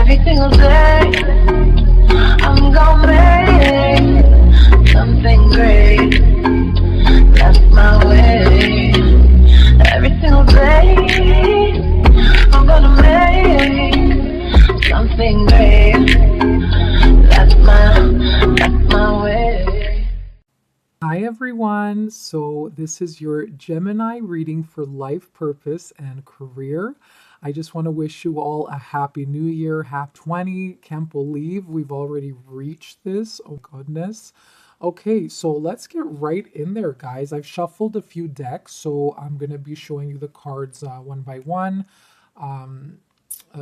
Every single day, I'm gonna make something great. That's my way. Every single day, I'm gonna make something great. That's my way. Hi everyone, so this is your Gemini reading for life purpose and career. I just want to wish you all a happy new year, happy 20. Can't believe we've already reached this. Oh goodness. Okay, so let's get right in there, guys. I've shuffled a few decks, so I'm going to be showing you the cards one by one.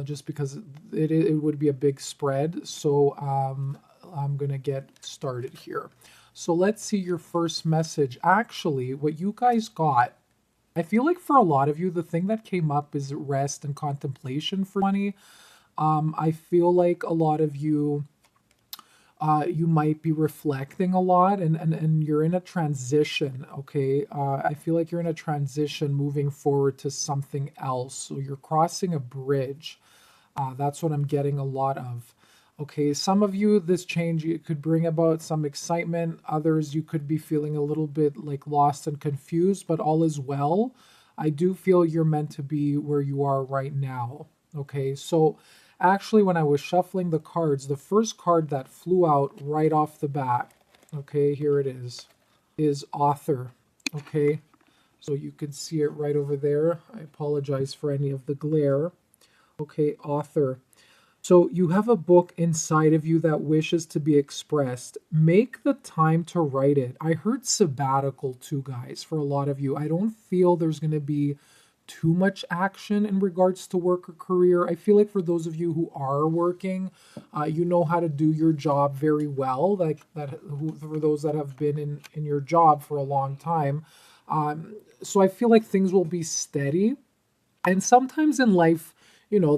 Just because it would be a big spread. So I'm going to get started here. So let's see your first message. Actually, what you guys got, I feel like for a lot of you, the thing that came up is rest and contemplation for 20. I feel like a lot of you, you might be reflecting a lot and you're in a transition, okay? I feel like you're in a transition moving forward to something else. So you're crossing a bridge. That's what I'm getting a lot of. Okay, some of you, this change it could bring about some excitement. Others, you could be feeling a little bit like lost and confused, but all is well. I do feel you're meant to be where you are right now. Okay, so actually, when I was shuffling the cards, the first card that flew out right off the bat, okay, here it is author. Okay, so you can see it right over there. I apologize for any of the glare. Okay, author. So you have a book inside of you that wishes to be expressed. Make the time to write it. I heard sabbatical too, guys, for a lot of you. I don't feel there's going to be too much action in regards to work or career. I feel like for those of you who are working, you know how to do your job very well. Like that, for those that have been in your job for a long time. So I feel like things will be steady. And sometimes in life,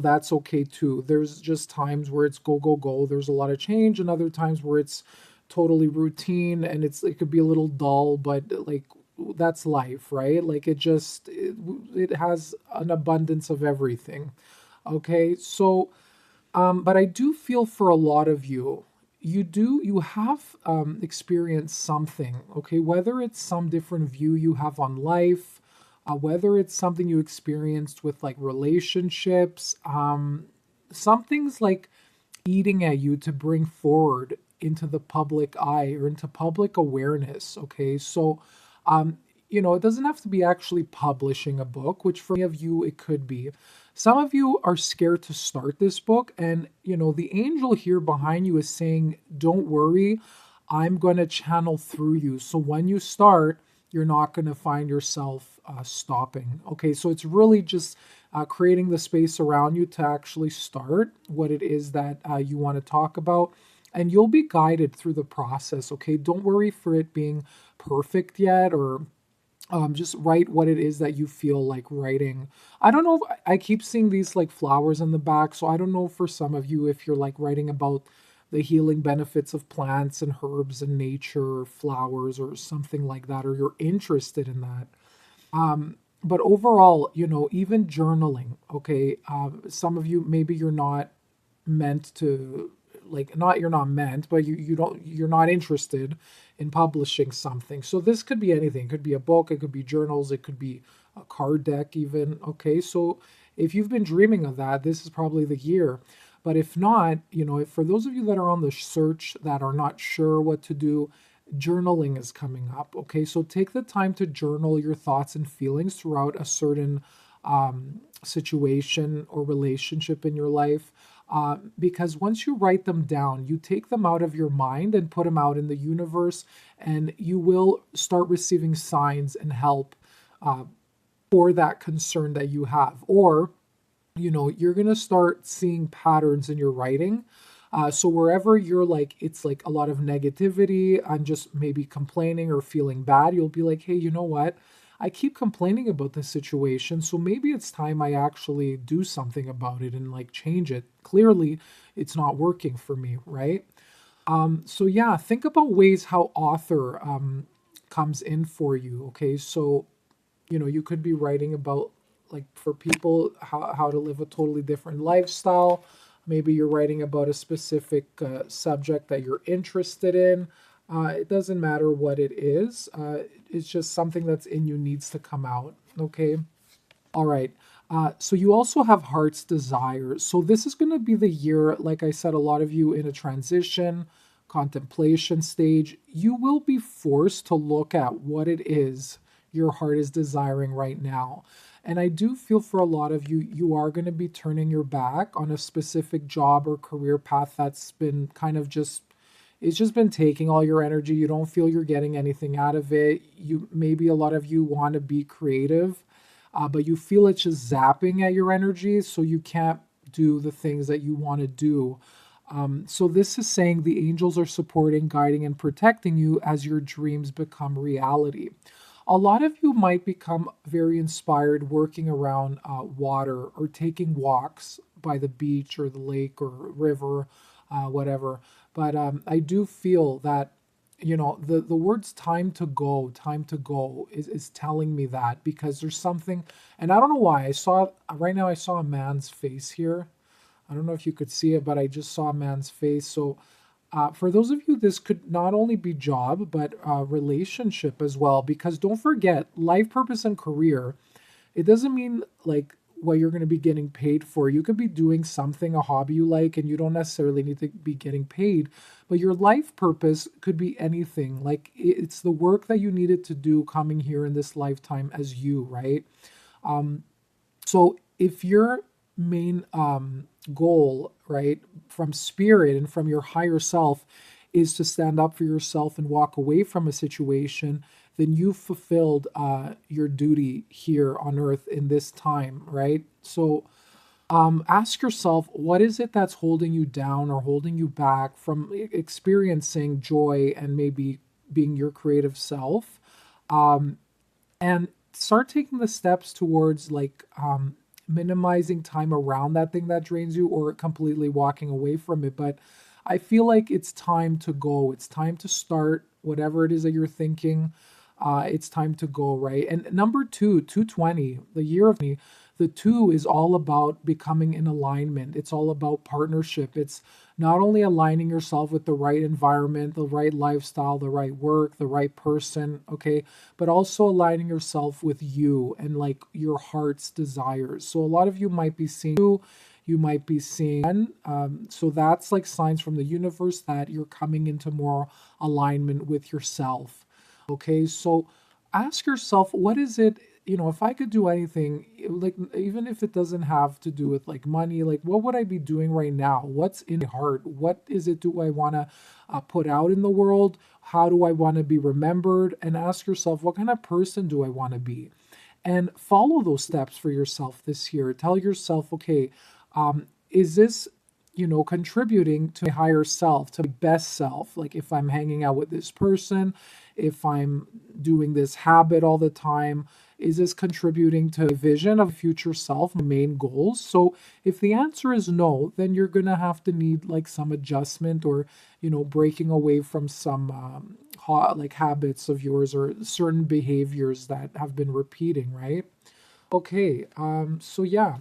that's okay too. There's just times where it's go, go, go. There's a lot of change, and other times where it's totally routine and it could be a little dull, but like that's life, right? Like it has an abundance of everything. Okay. So, but I do feel for a lot of you, you have experienced something, okay? Whether it's some different view you have on life, whether it's something you experienced with like relationships, something's like eating at you to bring forward into the public eye or into public awareness. Okay, so it doesn't have to be actually publishing a book, which for many of you it could be. Some of you are scared to start this book, and the angel here behind you is saying, "Don't worry, I'm going to channel through you." So when you start, you're not going to find yourself stopping. Okay, so it's really just creating the space around you to actually start what it is that you want to talk about, and you'll be guided through the process. Okay, don't worry for it being perfect yet, or just write what it is that you feel like writing. I don't know if I keep seeing these like flowers in the back, so I don't know for some of you if you're like writing about the healing benefits of plants and herbs and nature or flowers or something like that, or you're interested in that. But overall, even journaling, okay, some of you, maybe you're not meant to, like, not you're not meant, but you're not interested in publishing something. So this could be anything. It could be a book, it could be journals, it could be a card deck even. Okay, so if you've been dreaming of that, this is probably the year. But if not, if for those of you that are on the search that are not sure what to do, journaling is coming up. Okay, so take the time to journal your thoughts and feelings throughout a certain situation or relationship in your life. Because once you write them down, you take them out of your mind and put them out in the universe, and you will start receiving signs and help for that concern that you have. Or, you're going to start seeing patterns in your writing. So wherever you're like, it's like a lot of negativity and just maybe complaining or feeling bad, you'll be like, hey, you know what? I keep complaining about this situation, so maybe it's time I actually do something about it and like change it. Clearly, it's not working for me, right? So yeah, think about ways how author comes in for you. Okay, so you could be writing about, like, for people how to live a totally different lifestyle. Maybe you're writing about a specific subject that you're interested in. It doesn't matter what it is. It's just something that's in you needs to come out. Okay. All right. So you also have heart's desires. So this is going to be the year, like I said, a lot of you in a transition, contemplation stage, you will be forced to look at what it is your heart is desiring right now. And I do feel for a lot of you, you are going to be turning your back on a specific job or career path that's been kind of just, it's just been taking all your energy. You don't feel you're getting anything out of it. You, maybe a lot of you want to be creative, but you feel it's just zapping at your energy, so you can't do the things that you want to do. So this is saying the angels are supporting, guiding, and protecting you as your dreams become reality. A lot of you might become very inspired working around water or taking walks by the beach or the lake or river, whatever. But I do feel that, you know, the words time to go is telling me that, because there's something, and I don't know why. Right now I saw a man's face here. I don't know if you could see it, but I just saw a man's face. So for those of you, this could not only be job, but relationship as well. Because don't forget, life purpose and career, it doesn't mean like what you're going to be getting paid for. You could be doing something, a hobby you like, and you don't necessarily need to be getting paid. But your life purpose could be anything. Like it's the work that you needed to do coming here in this lifetime as you, right? So if your main goal, right, from spirit and from your higher self is to stand up for yourself and walk away from a situation, then you've fulfilled your duty here on earth in this time, right? So ask yourself, what is it that's holding you down or holding you back from experiencing joy and maybe being your creative self? And start taking the steps towards like minimizing time around that thing that drains you, or completely walking away from it. But I feel like it's time to go. It's time to start whatever it is that you're thinking. It's time to go, right? And number 220, the year of me, the 2 is all about becoming in alignment. It's all about partnership. It's not only aligning yourself with the right environment, the right lifestyle, the right work, the right person, okay, but also aligning yourself with you and like your heart's desires. So a lot of you might be seeing you might be seeing so that's like signs from the universe that you're coming into more alignment with yourself. Okay, so ask yourself, what is it, you know, if I could do anything, like even if it doesn't have to do with like money, like what would I be doing right now? What's in my heart? What is it do I want to put out in the world? How do I want to be remembered? And ask yourself, what kind of person do I want to be? And follow those steps for yourself this year. Tell yourself, okay, is this, you know, contributing to my higher self, to my best self? Like if I'm hanging out with this person, if I'm doing this habit all the time, is this contributing to a vision of future self, my main goals? So if the answer is no, then you're going to have to need like some adjustment, or, you know, breaking away from some like habits of yours or certain behaviors that have been repeating, right? Okay, so yeah.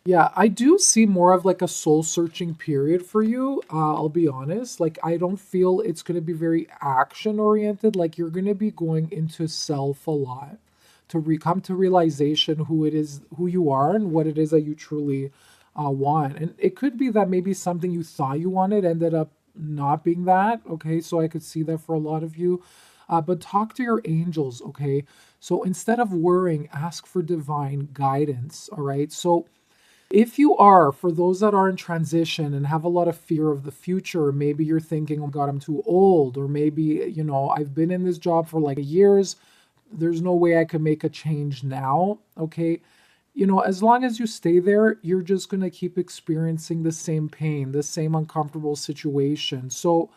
Yeah, I do see more of like a soul searching period for you. I'll be honest. Like, I don't feel it's going to be very action oriented. Like, you're going to be going into self a lot to come to realization who it is, who you are, and what it is that you truly want. And it could be that maybe something you thought you wanted ended up not being that. Okay, so I could see that for a lot of you. But talk to your angels. Okay, so instead of worrying, ask for divine guidance. All right, so if you are, for those that are in transition and have a lot of fear of the future, maybe you're thinking, oh God, I'm too old, or maybe, you know, I've been in this job for like years, there's no way I can make a change now, okay? You know, as long as you stay there, you're just going to keep experiencing the same pain, the same uncomfortable situation. So,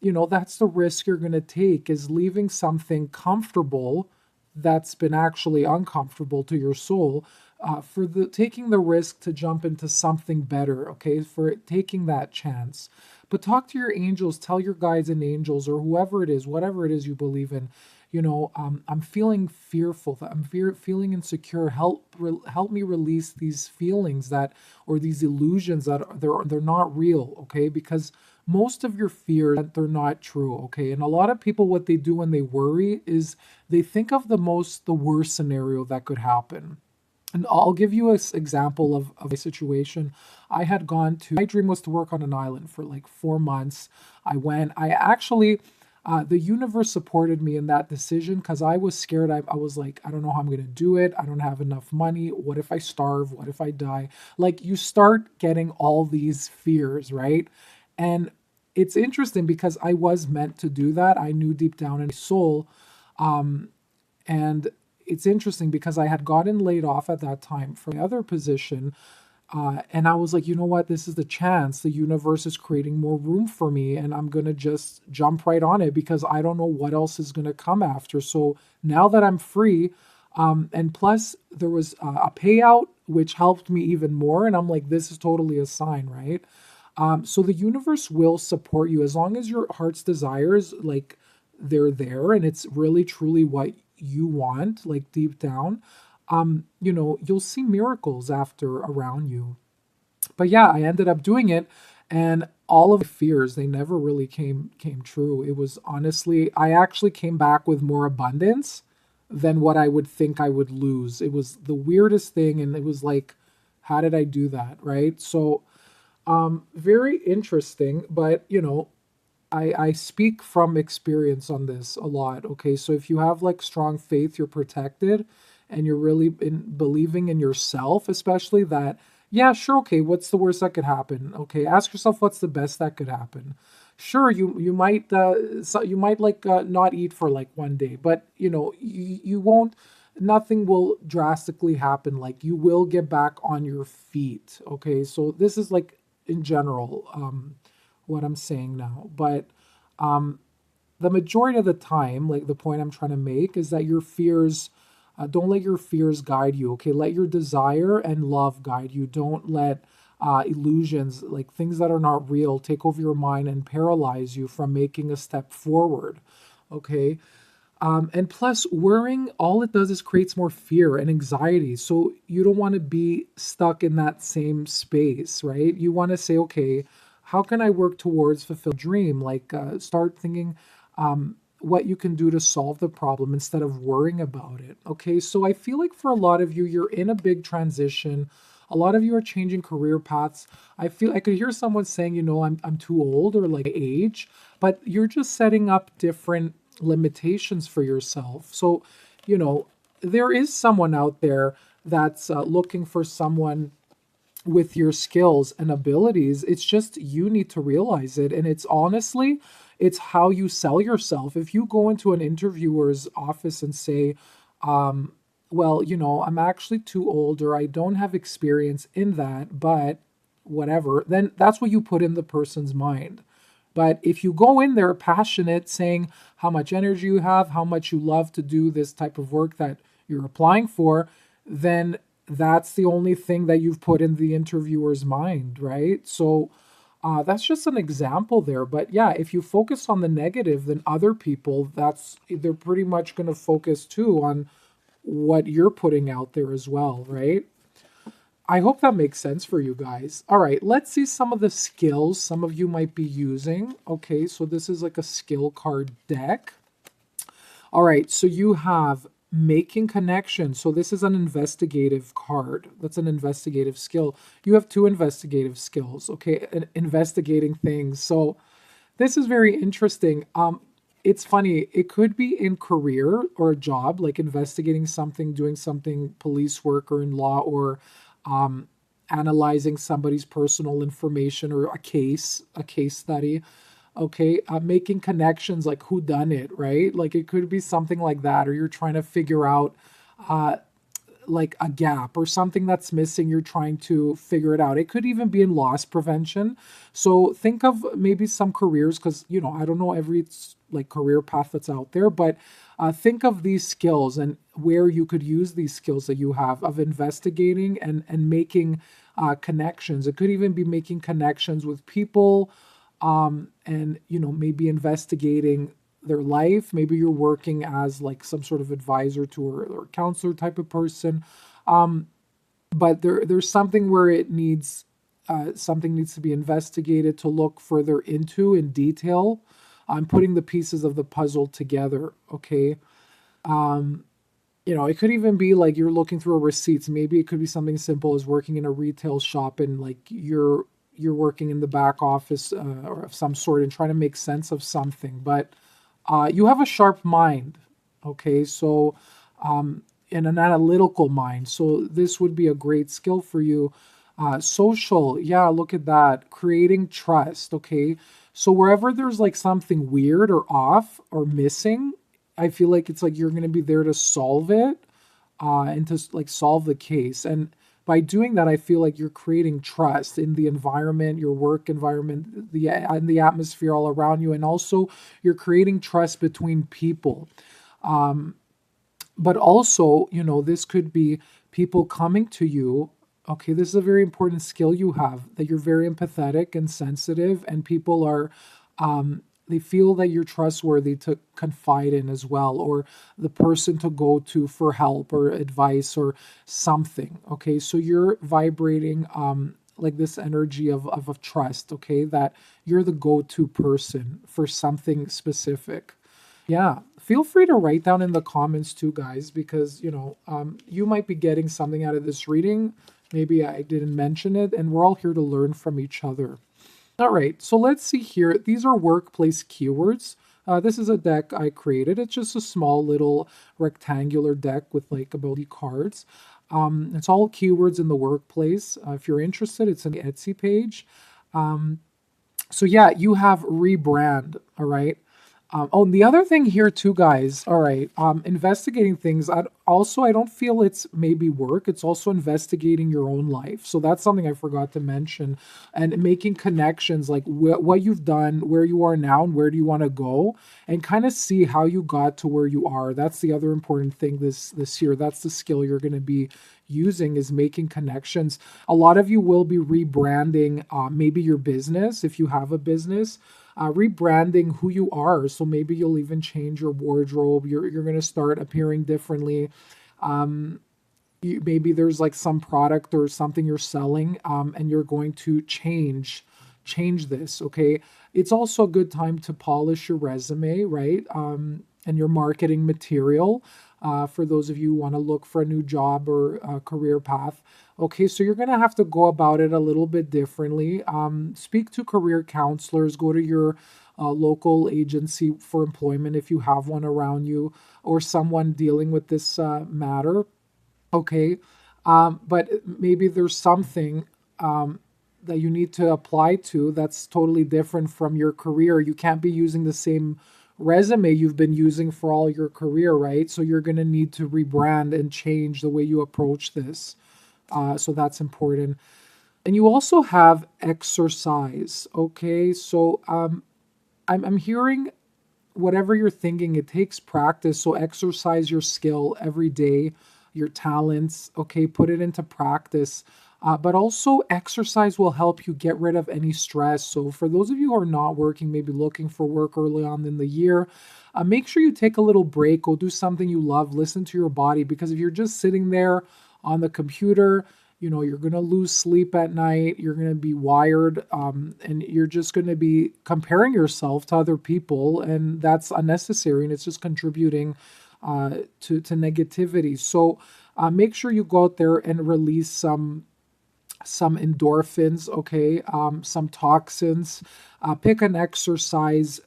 you know, that's the risk you're going to take, is leaving something comfortable that's been actually uncomfortable to your soul, for the taking the risk to jump into something better, okay, for taking that chance. But talk to your angels, tell your guides and angels, or whoever it is, whatever it is you believe in, I'm feeling fearful, that I'm feeling insecure. Help me release these feelings that, or these illusions that they're not real, okay? Because most of your fears, they're not true, okay? And a lot of people, what they do when they worry is they think of the worst scenario that could happen. And I'll give you an example of a situation. My dream was to work on an island for like 4 months. I actually, the universe supported me in that decision because I was scared. I was like, I don't know how I'm going to do it. I don't have enough money. What if I starve? What if I die? Like, you start getting all these fears, right? And it's interesting because I was meant to do that. I knew deep down in my soul. And it's interesting because I had gotten laid off at that time from the other position. And I was like, you know what? This is the chance. The universe is creating more room for me, and I'm going to just jump right on it because I don't know what else is going to come after. So now that I'm free, and plus there was a payout, which helped me even more. And I'm like, this is totally a sign, right? So the universe will support you as long as your heart's desires, like, they're there and it's really truly what you want, like deep down. You'll see miracles after around you. But yeah, I ended up doing it, and all of the fears, they never really came true. It was honestly, I actually came back with more abundance than what I would think I would lose. It was the weirdest thing, and it was like, how did I do that, right? So very interesting, but I speak from experience on this a lot. Okay, so if you have like strong faith, you're protected, and you're really believing in yourself, especially that. Yeah, sure. Okay, what's the worst that could happen? Okay, ask yourself what's the best that could happen. Sure, you might you might like not eat for like one day, but you won't. Nothing will drastically happen. Like, you will get back on your feet. Okay, so this is like in general. What I'm saying now. But the majority of the time, like, the point I'm trying to make is that your fears, don't let your fears guide you. Okay, let your desire and love guide you. Don't let illusions, like things that are not real, take over your mind and paralyze you from making a step forward. Okay. And plus, worrying, all it does is creates more fear and anxiety. So you don't want to be stuck in that same space, right? You want to say, okay, how can I work towards fulfill dream? Like, start thinking what you can do to solve the problem instead of worrying about it. Okay, so I feel like for a lot of you, you're in a big transition. A lot of you are changing career paths. I could hear someone saying, I'm too old, or like age, but you're just setting up different limitations for yourself. So, there is someone out there that's looking for someone with your skills and abilities. It's just you need to realize it. And it's honestly, it's how you sell yourself. If you go into an interviewer's office and say, well, I'm actually too old, or I don't have experience in that, but whatever, then that's what you put in the person's mind. But if you go in there passionate, saying how much energy you have, how much you love to do this type of work that you're applying for, then that's the only thing that you've put in the interviewer's mind, right? So that's just an example there. But yeah, if you focus on the negative, then other people, they're pretty much going to focus too on what you're putting out there as well, right? I hope that makes sense for you guys. All right, let's see some of the skills some of you might be using. Okay, so this is like a skill card deck. All right, so you have making connections. So this is an investigative card. That's an investigative skill. You have 2 investigative skills, okay, investigating things. So this is very interesting. It's funny. It could be in career or a job, like investigating something, doing something, police work or in law, or analyzing somebody's personal information, or a case study. Okay, making connections, like who done it, right? Like, it could be something like that, or you're trying to figure out like a gap or something that's missing. You're trying to figure it out. It could even be in loss prevention. So think of maybe some careers, because I don't know every like career path that's out there, but think of these skills and where you could use these skills that you have of investigating and making connections. It could even be making connections with people, and maybe investigating their life. Maybe you're working as like some sort of advisor to or counselor type of person. But there's something where it needs something needs to be investigated to look further into in detail. I'm putting the pieces of the puzzle together. Okay. It could even be like you're looking through receipts. Maybe it could be something simple as working in a retail shop and like you're working in the back office or of some sort and trying to make sense of something. But you have a sharp mind. Okay. So, and an analytical mind. So this would be a great skill for you. Social, yeah, look at that. Creating trust, okay? So wherever there's like something weird or off or missing, I feel like it's like you're going to be there to solve it and to like solve the case. And by doing that, I feel like you're creating trust in the environment, your work environment, and the atmosphere all around you. And also you're creating trust between people. But also, this could be people coming to you. Okay, this is a very important skill you have, that you're very empathetic and sensitive, and people are, they feel that you're trustworthy to confide in as well, or the person to go to for help or advice or something. Okay, so you're vibrating like this energy of trust, okay, that you're the go-to person for something specific. Yeah, feel free to write down in the comments too, guys, because you might be getting something out of this reading. Maybe I didn't mention it, and we're all here to learn from each other. All right, so let's see here. These are workplace keywords. This is a deck I created. It's just a small little rectangular deck with like about 80 cards. It's all keywords in the workplace. If you're interested, it's an Etsy page. So yeah, you have rebrand, all right? And the other thing here too, guys, all right, investigating things. I don't feel it's maybe work. It's also investigating your own life. So that's something I forgot to mention. And making connections, like what you've done, where you are now, and where do you want to go, and kind of see how you got to where you are. That's the other important thing this year. That's the skill you're going to be using, is making connections. A lot of you will be rebranding maybe your business if you have a business. Rebranding who you are. So maybe you'll even change your wardrobe. You're going to start appearing differently. Maybe there's like some product or something you're selling, and you're going to change this. Okay. It's also a good time to polish your resume, right? And your marketing material. For those of you who want to look for a new job or a career path. Okay, so you're going to have to go about it a little bit differently. Speak to career counselors, go to your local agency for employment if you have one around you, or someone dealing with this matter. Okay, but maybe there's something that you need to apply to that's totally different from your career. You can't be using the same resume you've been using for all your career, right? So you're going to need to rebrand and change the way you approach this. So that's important. And you also have exercise. Okay, so I'm hearing whatever you're thinking, it takes practice. So exercise your skill every day, your talents. Okay, put it into practice. But also exercise will help you get rid of any stress. So for those of you who are not working, maybe looking for work early on in the year, make sure you take a little break. Go do something you love. Listen to your body, because if you're just sitting there on the computer, you're going to lose sleep at night. You're going to be wired, and you're just going to be comparing yourself to other people, and that's unnecessary, and it's just contributing to negativity. So make sure you go out there and release some endorphins, okay, some toxins. Pick an exercise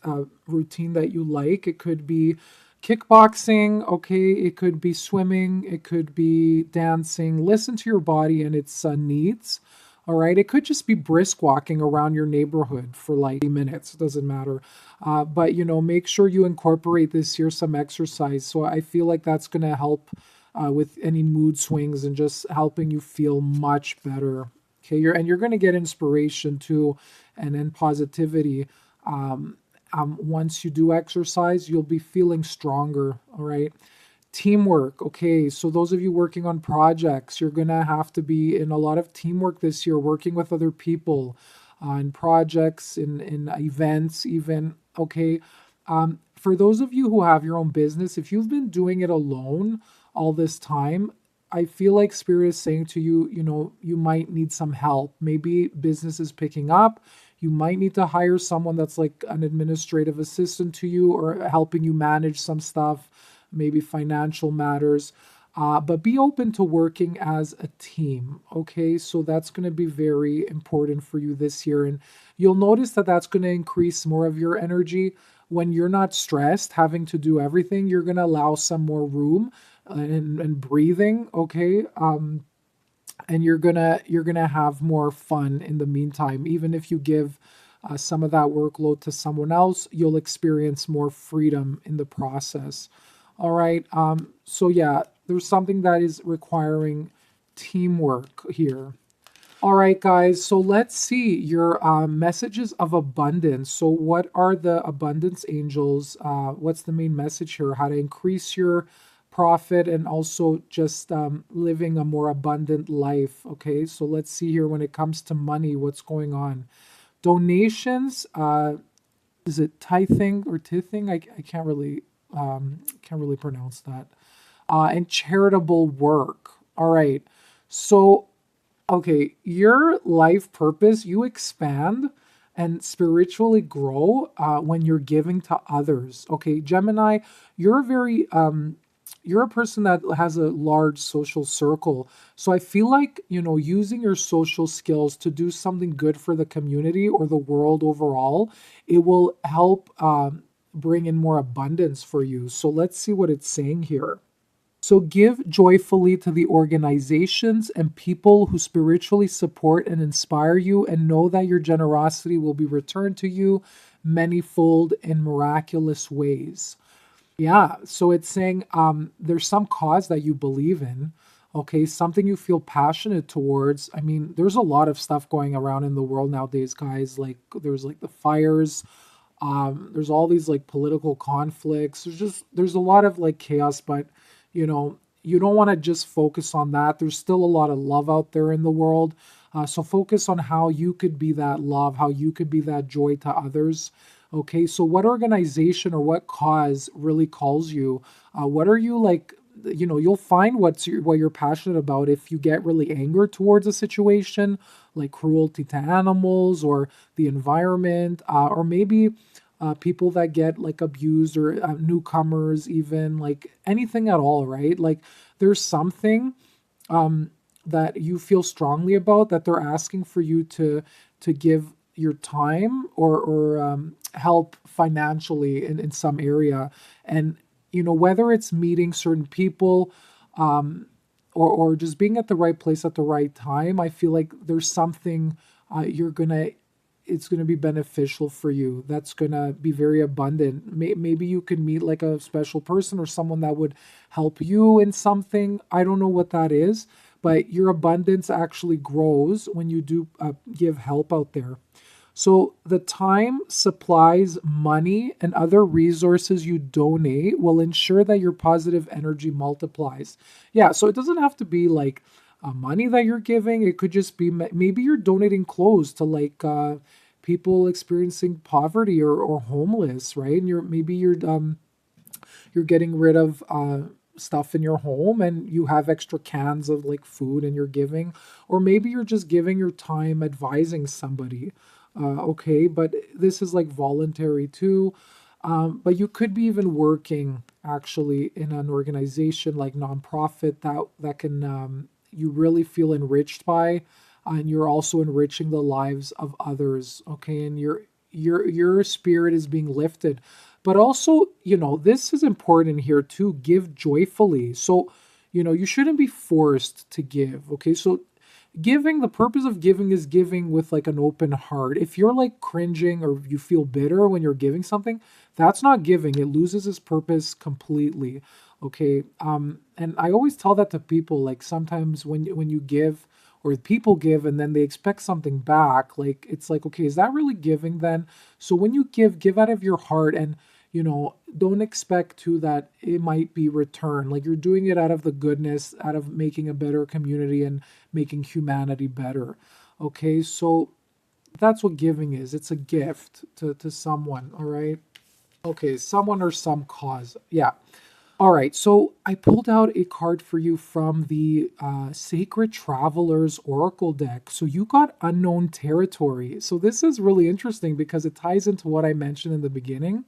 routine that you like. It could be kickboxing, okay, it could be swimming, it could be dancing. Listen to your body and its needs, all right? It could just be brisk walking around your neighborhood for like 30 minutes, it doesn't matter. But, make sure you incorporate this year some exercise. So I feel like that's going to help with any mood swings and just helping you feel much better. Okay, you're going to get inspiration too, and then positivity. Once you do exercise, you'll be feeling stronger. All right. Teamwork. Okay, so those of you working on projects, you're going to have to be in a lot of teamwork this year, working with other people in projects, in events even. Okay. for those of you who have your own business, if you've been doing it alone all this time, I feel like Spirit is saying to you, you might need some help. Maybe business is picking up. You might need to hire someone that's like an administrative assistant to you or helping you manage some stuff, maybe financial matters. But be open to working as a team, okay? So that's going to be very important for you this year. And you'll notice that that's going to increase more of your energy. When you're not stressed having to do everything, you're going to allow some more room and breathing, okay? And you're gonna have more fun in the meantime. Even if you give some of that workload to someone else, you'll experience more freedom in the process. All right. So yeah, there's something that is requiring teamwork here. All right, guys. So let's see your messages of abundance. So what are the abundance angels? What's the main message here? How to increase your profit and also just living a more abundant life. Okay, so let's see here when it comes to money, what's going on. Donations, is it tithing or tithing? I can't really pronounce that. And charitable work. All right, so okay, your life purpose, you expand and spiritually grow when you're giving to others. Okay, Gemini, you're a person that has a large social circle. So I feel like, using your social skills to do something good for the community or the world overall, it will help bring in more abundance for you. So let's see what it's saying here. So give joyfully to the organizations and people who spiritually support and inspire you, and know that your generosity will be returned to you manyfold in miraculous ways. Yeah, so it's saying there's some cause that you believe in, okay, something you feel passionate towards. I mean, there's a lot of stuff going around in the world nowadays, guys. Like there's like the fires, there's all these like political conflicts. There's a lot of like chaos, but you don't want to just focus on that. There's still a lot of love out there in the world. So focus on how you could be that love, how you could be that joy to others. Okay, so what organization or what cause really calls you? What are you like? You'll find what you're passionate about if you get really angry towards a situation, like cruelty to animals or the environment, or maybe people that get like abused or newcomers, even like anything at all, right? Like there's something that you feel strongly about that they're asking for you to give your time or help financially in some area. And whether it's meeting certain people or just being at the right place at the right time, I feel like there's something it's gonna be beneficial for you. That's gonna be very abundant. Maybe you could meet like a special person or someone that would help you in something. I don't know what that is, but your abundance actually grows when you do give help out there. So the time, supplies, money, and other resources you donate will ensure that your positive energy multiplies. Yeah, so it doesn't have to be like money that you're giving. It could just be maybe you're donating clothes to like people experiencing poverty or homeless, right? And you're getting rid of stuff in your home and you have extra cans of like food and you're giving, or maybe you're just giving your time advising somebody. Okay, but this is like voluntary too. But you could be even working actually in an organization like nonprofit that can you really feel enriched by, and you're also enriching the lives of others. Okay, and your spirit is being lifted. But also, this is important here too. Give joyfully. So, you shouldn't be forced to give. Okay, so the purpose of giving is giving with like an open heart. If you're like cringing or you feel bitter when you're giving something, that's not giving. It loses its purpose completely. Okay. And I always tell that to people, like sometimes when you give or people give and then they expect something back, like it's like, okay, is that really giving then? So when you give out of your heart, and don't expect to that it might be returned. Like you're doing it out of the goodness, out of making a better community and making humanity better. Okay, so that's what giving is. It's a gift to someone, all right? Okay, someone or some cause. Yeah. All right, so I pulled out a card for you from the Sacred Travelers Oracle deck. So you got unknown territory. So this is really interesting because it ties into what I mentioned in the beginning.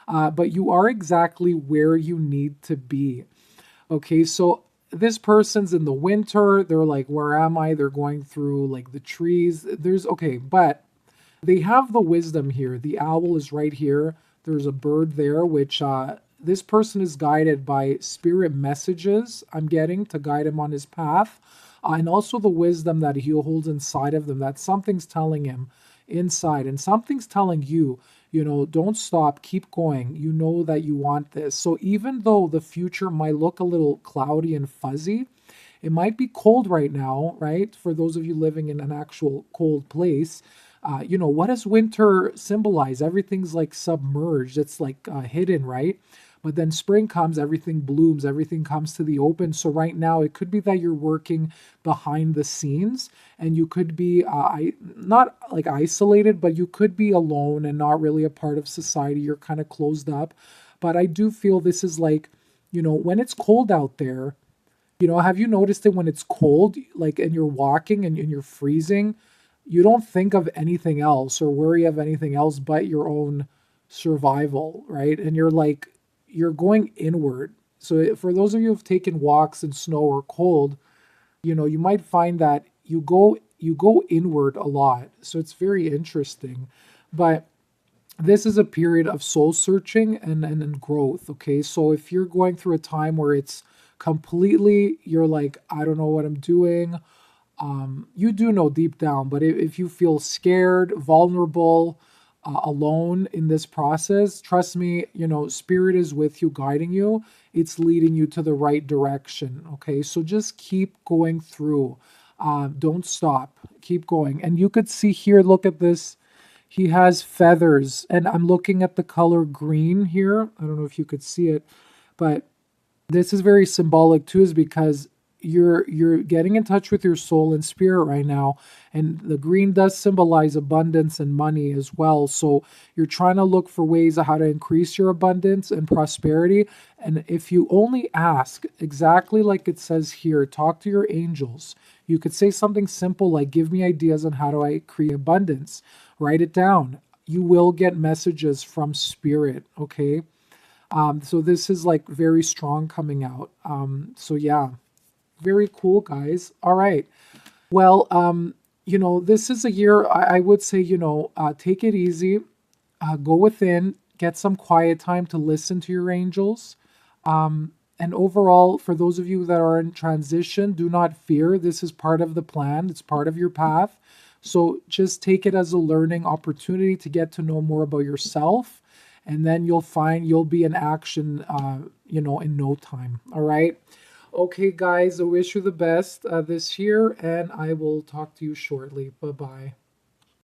But you are exactly where you need to be. Okay, so this person's in the winter. They're like, where am I? They're going through like the trees. Okay, but they have the wisdom here. The owl is right here. There's a bird there, which this person is guided by spirit messages, I'm getting, to guide him on his path. And also the wisdom that he holds inside of them, that something's telling him inside. And something's telling you, don't stop, keep going. You know that you want this. So even though the future might look a little cloudy and fuzzy, it might be cold right now, right? For those of you living in an actual cold place, what does winter symbolize? Everything's like submerged. It's like hidden, right? But then spring comes, everything blooms, everything comes to the open. So right now, it could be that you're working behind the scenes, and you could be not like isolated, but you could be alone and not really a part of society. You're kind of closed up. But I do feel this is like, when it's cold out there, have you noticed it when it's cold, like, and you're walking and you're freezing? You don't think of anything else or worry of anything else but your own survival, right? And you're going inward. So for those of you who've taken walks in snow or cold, you might find that you go inward a lot. So it's very interesting. But this is a period of soul searching and growth, okay? So if you're going through a time where it's completely, you're like, I don't know what I'm doing, you do know deep down, but if you feel scared, vulnerable, alone in this process, trust me, spirit is with you, guiding you. It's leading you to the right direction. Okay, so just keep going through. Don't stop. Keep going. And you could see here, look at this. He has feathers, and I'm looking at the color green here. I don't know if you could see it, but this is very symbolic too, is because you're getting in touch with your soul and spirit right now, and the green does symbolize abundance and money as well. So you're trying to look for ways of how to increase your abundance and prosperity. And if you only ask exactly like it says here, talk to your angels. You could say something simple like, give me ideas on how do I create abundance. Write it down. You will get messages from spirit. Okay, so this is like very strong coming out. So yeah, very cool, guys. All right. Well, this is a year, I would say, take it easy, go within, get some quiet time to listen to your angels. And overall, for those of you that are in transition, do not fear. This is part of the plan. It's part of your path. So just take it as a learning opportunity to get to know more about yourself. And then you'll find you'll be in action, in no time. All right. Okay, guys, I wish you the best this year, and I will talk to you shortly. Bye-bye.